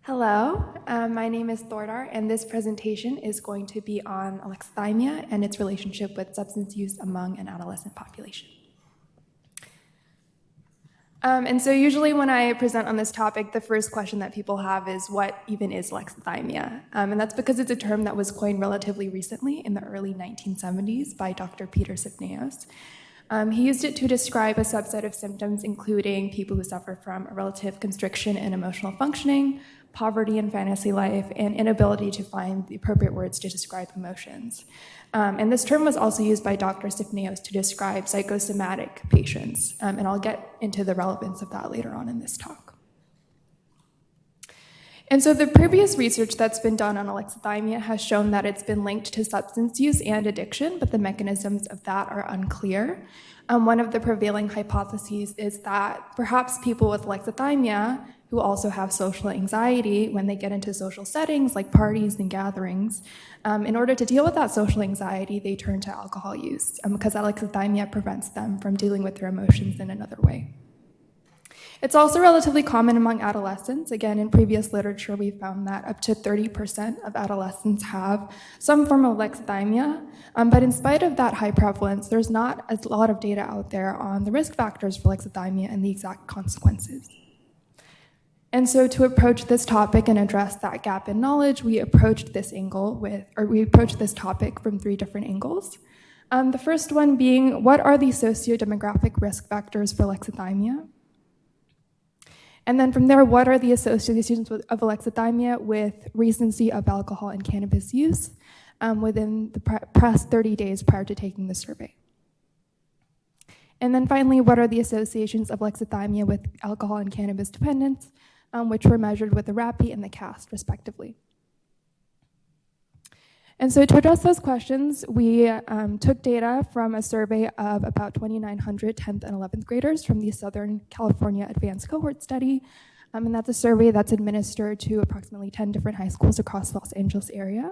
Hello, my name is Thordar, and this presentation is going to be on alexithymia and its relationship with substance use among an adolescent population. And so usually when I present on this topic, the first question that people have is, what even is alexithymia? And that's because it's a term that was coined relatively recently in the early 1970s by Dr. Peter Sipneos. He used it to describe a subset of symptoms, including people who suffer from a relative constriction in emotional functioning, poverty in fantasy life, and inability to find the appropriate words to describe emotions. And this term was also used by Dr. Sipneos to describe psychosomatic patients, and I'll get into the relevance of that later on in this talk. And so the previous research that's been done on alexithymia has shown that it's been linked to substance use and addiction, but the mechanisms of that are unclear. One of the prevailing hypotheses is that perhaps people with alexithymia who also have social anxiety when they get into social settings like parties and gatherings, in order to deal with that social anxiety, they turn to alcohol use because alexithymia prevents them from dealing with their emotions in another way. It's also relatively common among adolescents. Again, in previous literature, we found that up to 30% of adolescents have some form of alexithymia. But in spite of that high prevalence, there's not a lot of data out there on the risk factors for alexithymia and the exact consequences. And so to approach this topic and address that gap in knowledge, we approached this topic from three different angles. The first one being, what are the socio-demographic risk factors for alexithymia? And then from there, what are the associations of alexithymia with recency of alcohol and cannabis use within the past 30 days prior to taking the survey? And then finally, what are the associations of alexithymia with alcohol and cannabis dependence, which were measured with the RAPI and the CAST, respectively. And so to address those questions, we took data from a survey of about 2,900 10th and 11th graders from the Southern California Advanced Cohort Study. And that's a survey that's administered to approximately 10 different high schools across the Los Angeles area.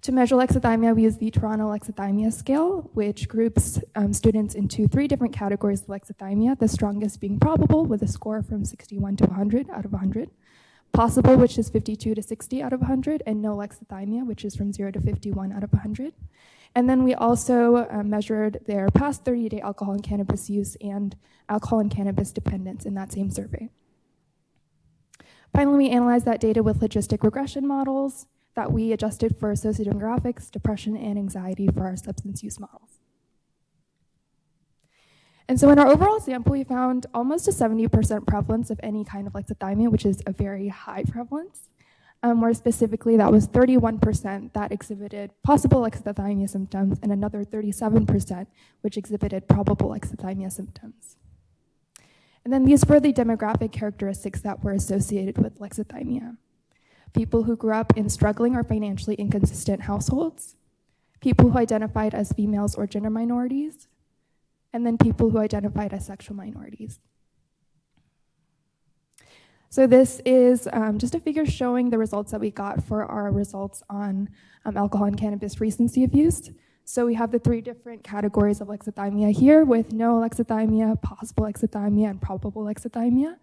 To measure alexithymia, we use the Toronto Alexithymia Scale, which groups students into three different categories of alexithymia, the strongest being probable, with a score from 61 to 100 out of 100. Possible, which is 52 to 60 out of 100, and no alexithymia, which is from 0 to 51 out of 100. And then we also measured their past 30-day alcohol and cannabis use and alcohol and cannabis dependence in that same survey. Finally, we analyzed that data with logistic regression models that we adjusted for sociodemographics, depression, and anxiety for our substance use models. And so in our overall sample, we found almost a 70% prevalence of any kind of alexithymia, which is a very high prevalence. More specifically, that was 31% that exhibited possible alexithymia symptoms and another 37% which exhibited probable alexithymia symptoms. And then these were the demographic characteristics that were associated with alexithymia. People who grew up in struggling or financially inconsistent households, people who identified as females or gender minorities, and then people who identified as sexual minorities. So this is just a figure showing the results that we got for our results on alcohol and cannabis recency of use. So we have the three different categories of alexithymia here with no alexithymia, possible alexithymia, and probable alexithymia.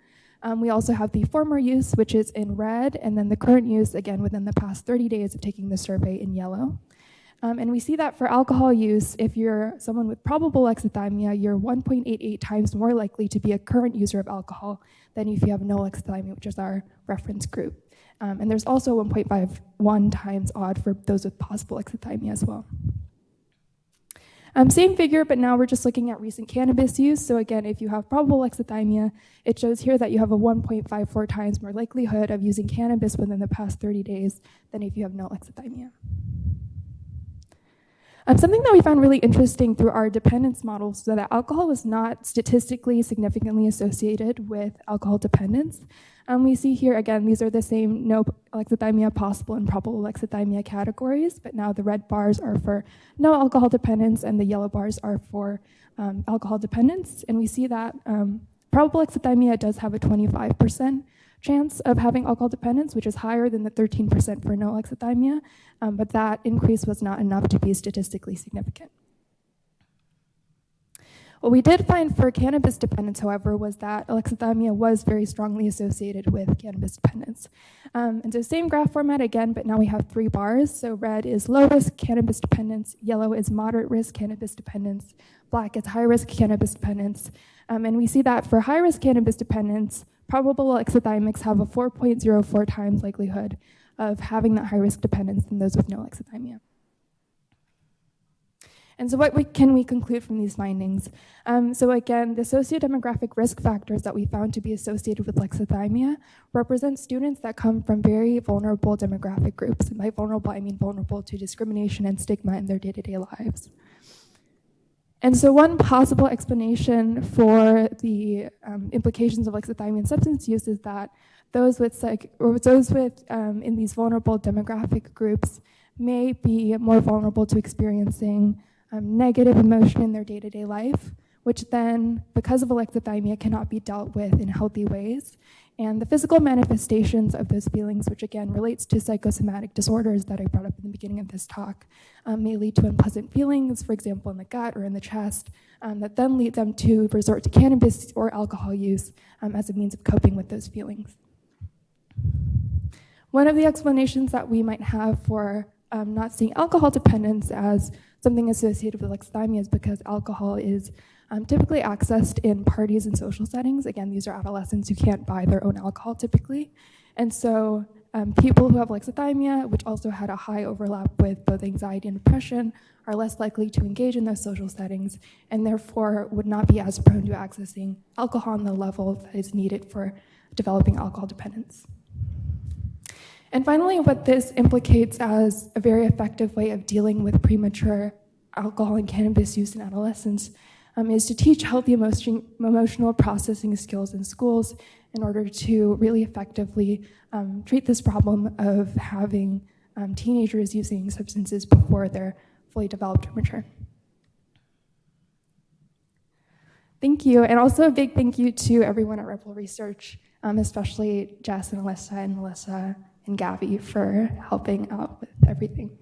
We also have the former use, which is in red, and then the current use, again, within the past 30 days of taking the survey in yellow. And we see that for alcohol use, if you're someone with probable alexithymia, you're 1.88 times more likely to be a current user of alcohol than if you have no alexithymia, which is our reference group. And there's also 1.51 times odd for those with possible alexithymia as well. Same figure, but now we're just looking at recent cannabis use. So again, if you have probable alexithymia, it shows here that you have a 1.54 times more likelihood of using cannabis within the past 30 days than if you have no alexithymia. Something that we found really interesting through our dependence models is that alcohol was not statistically significantly associated with alcohol dependence. We see here, again, these are the same no alexithymia, possible, and probable alexithymia categories, but now the red bars are for no alcohol dependence and the yellow bars are for alcohol dependence. And we see that probable alexithymia does have a 25% chance of having alcohol dependence, which is higher than the 13% for no alexithymia, but that increase was not enough to be statistically significant. What we did find for cannabis dependence, however, was that alexithymia was very strongly associated with cannabis dependence. And so same graph format again, but now we have 3 bars. So red is low-risk cannabis dependence, yellow is moderate-risk cannabis dependence, black is high-risk cannabis dependence. And we see that for high-risk cannabis dependence, probable alexithymics have a 4.04 times likelihood of having that high-risk dependence than those with no alexithymia. And so what can we conclude from these findings? So again, the sociodemographic risk factors that we found to be associated with alexithymia represent students that come from very vulnerable demographic groups. And by vulnerable, I mean vulnerable to discrimination and stigma in their day-to-day lives. And so one possible explanation for the implications of alexithymia and substance use is that those in these vulnerable demographic groups may be more vulnerable to experiencing negative emotion in their day-to-day life, which then, because of alexithymia, cannot be dealt with in healthy ways. And the physical manifestations of those feelings, which again relates to psychosomatic disorders that I brought up in the beginning of this talk, may lead to unpleasant feelings, for example, in the gut or in the chest, that then lead them to resort to cannabis or alcohol use as a means of coping with those feelings. One of the explanations that we might have for not seeing alcohol dependence as something associated with alexithymia is because alcohol is typically accessed in parties and social settings. Again, these are adolescents who can't buy their own alcohol typically. And so people who have alexithymia, which also had a high overlap with both anxiety and depression, are less likely to engage in those social settings and therefore would not be as prone to accessing alcohol on the level that is needed for developing alcohol dependence. And finally, what this implicates as a very effective way of dealing with premature alcohol and cannabis use in adolescents is to teach healthy emotional processing skills in schools in order to really effectively treat this problem of having teenagers using substances before they're fully developed or mature. Thank you, and also a big thank you to everyone at Rebel Research, especially Jess and Alyssa and Melissa and Gabby for helping out with everything.